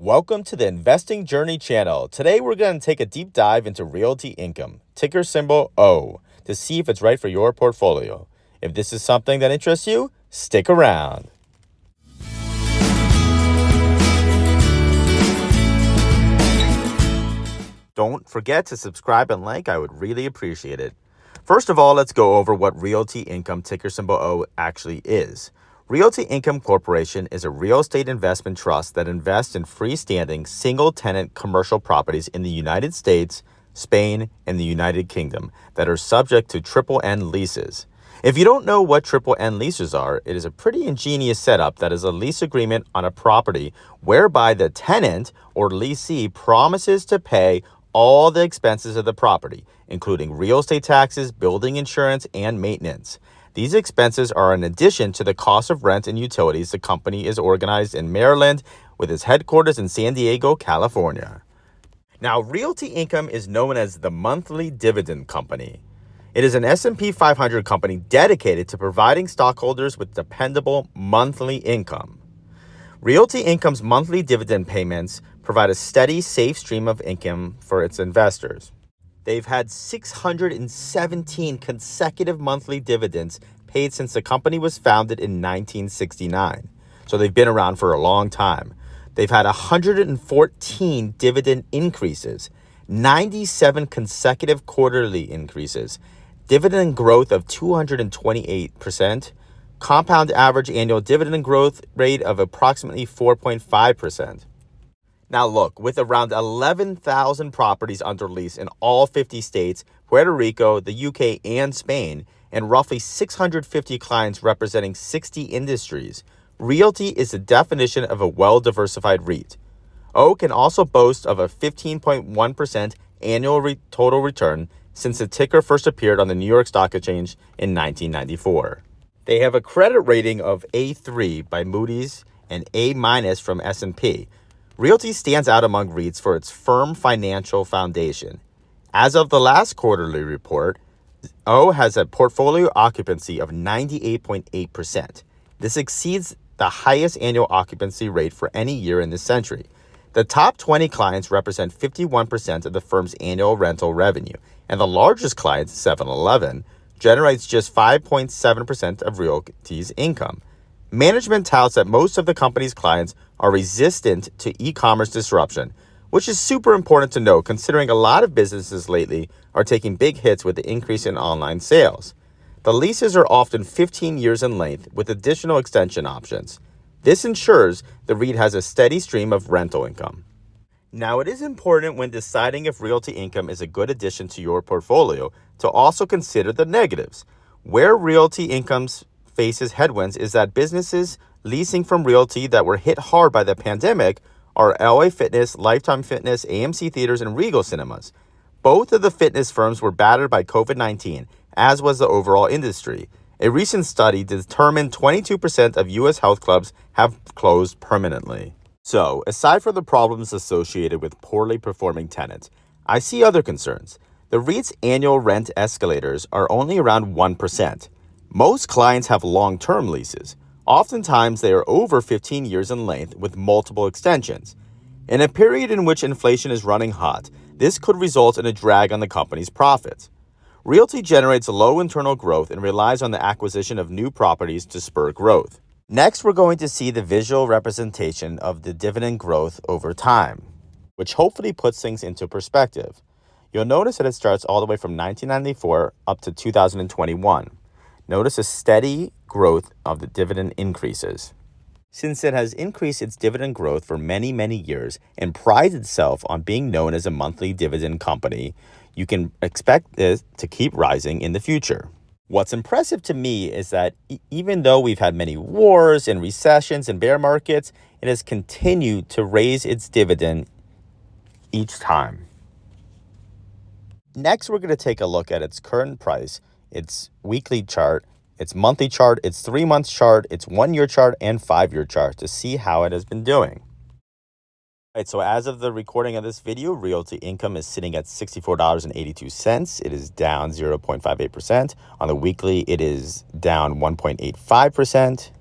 Welcome to the Investing Journey channel. Today we're going to take a deep dive into Realty Income, ticker symbol O, to see if it's right for your portfolio. If this is something that interests you, stick around. Don't forget to subscribe and like. I would really appreciate it. First of all, let's go over what Realty Income, ticker symbol O, actually is. Realty Income Corporation is a real estate investment trust that invests in freestanding, single-tenant commercial properties in the United States, Spain, and the United Kingdom that are subject to triple N leases. If you don't know what triple N leases are, it is a pretty ingenious setup that is a lease agreement on a property whereby the tenant or lessee promises to pay all the expenses of the property, including real estate taxes, building insurance, and maintenance. These expenses are in addition to the cost of rent and utilities. The company is organized in Maryland with its headquarters in San Diego, California. Now, Realty Income is known as the Monthly Dividend Company. It is an S&P 500 company dedicated to providing stockholders with dependable monthly income. Realty Income's monthly dividend payments provide a steady, safe stream of income for its investors. They've had 617 consecutive monthly dividends paid since the company was founded in 1969. So they've been around for a long time. They've had 114 dividend increases, 97 consecutive quarterly increases, dividend growth of 228%, compound average annual dividend growth rate of approximately 4.5%. Now look, with around 11,000 properties under lease in all 50 states, Puerto Rico, the UK, and Spain, and roughly 650 clients representing 60 industries, Realty is the definition of a well-diversified REIT. O can also boast of a 15.1% annual total return since the ticker first appeared on the New York Stock Exchange in 1994. They have a credit rating of A3 by Moody's and A- from S&P. Realty stands out among REITs for its firm financial foundation. As of the last quarterly report, O has a portfolio occupancy of 98.8%. This exceeds the highest annual occupancy rate for any year in this century. The top 20 clients represent 51% of the firm's annual rental revenue, and the largest client, 7-Eleven, generates just 5.7% of Realty's income. Management touts that most of the company's clients are resistant to e-commerce disruption, which is super important to know considering a lot of businesses lately are taking big hits with the increase in online sales. The leases are often 15 years in length with additional extension options. This ensures the REIT has a steady stream of rental income. Now, it is important when deciding if Realty Income is a good addition to your portfolio to also consider the negatives. Where Realty Income's faces headwinds is that businesses leasing from Realty that were hit hard by the pandemic are LA Fitness, Lifetime Fitness, AMC Theaters, and Regal Cinemas. Both of the fitness firms were battered by COVID-19, as was the overall industry. A recent study determined 22% of U.S. health clubs have closed permanently. So, aside from the problems associated with poorly performing tenants, I see other concerns. The REIT's annual rent escalators are only around 1%. Most clients have long-term leases. Oftentimes, they are over 15 years in length with multiple extensions. In a period in which inflation is running hot, this could result in a drag on the company's profits. Realty generates low internal growth and relies on the acquisition of new properties to spur growth. Next, we're going to see the visual representation of the dividend growth over time, which hopefully puts things into perspective. You'll notice that it starts all the way from 1994 up to 2021. Notice a steady growth of the dividend increases. Since it has increased its dividend growth for many, many years and prides itself on being known as a monthly dividend company, you can expect this to keep rising in the future. What's impressive to me is that even though we've had many wars and recessions and bear markets, it has continued to raise its dividend each time. Next, we're going to take a look at its current price, its weekly chart, its monthly chart, its 3-month chart, its 1-year chart, and 5-year chart to see how it has been doing. All right, so as of the recording of this video, Realty Income is sitting at $64.82. It is down 0.58%. On the weekly, it is down 1.85%.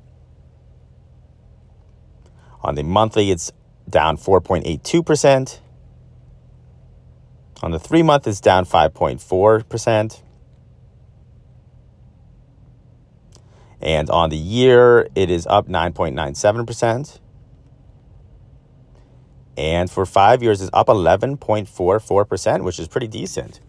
On the monthly, it's down 4.82%. On the 3-month, it's down 5.4%. And on the year, it is up 9.97%. And for 5 years, it's up 11.44%, which is pretty decent.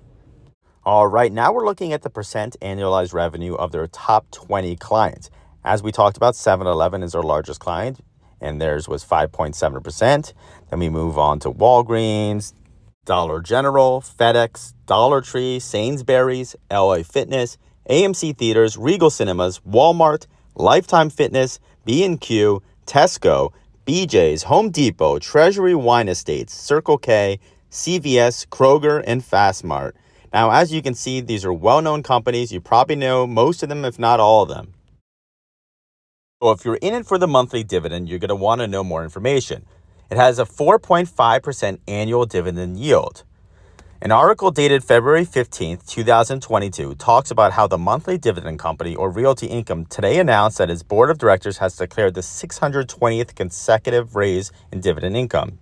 All right, now we're looking at the percent annualized revenue of their top 20 clients. As we talked about, 7-Eleven is our largest client, and theirs was 5.7%. Then we move on to Walgreens, Dollar General, FedEx, Dollar Tree, Sainsbury's, LA Fitness, AMC Theaters, Regal Cinemas, Walmart, Lifetime Fitness, B&Q, Tesco, BJ's, Home Depot, Treasury Wine Estates, Circle K, CVS, Kroger, and Fastmart. Now, as you can see, these are well-known companies. You probably know most of them, if not all of them. So if you're in it for the monthly dividend, you're going to want to know more information. It has a 4.5% annual dividend yield. An article dated February 15th, 2022 talks about how the monthly dividend company, or Realty Income, today announced that its board of directors has declared the 620th consecutive raise in dividend income.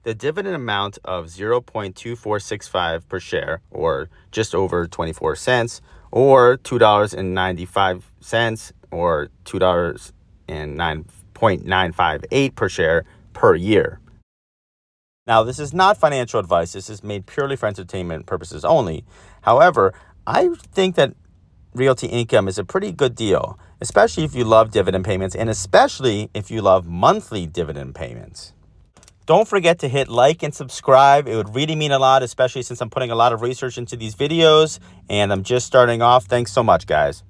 The dividend amount of $0.2465 per share, or just over 24 cents, or $2.95, or $2.958 per share per year. Now, this is not financial advice. This is made purely for entertainment purposes only. However, I think that Realty Income is a pretty good deal, especially if you love dividend payments and especially if you love monthly dividend payments. Don't forget to hit like and subscribe. It would really mean a lot, especially since I'm putting a lot of research into these videos and I'm just starting off. Thanks so much, guys.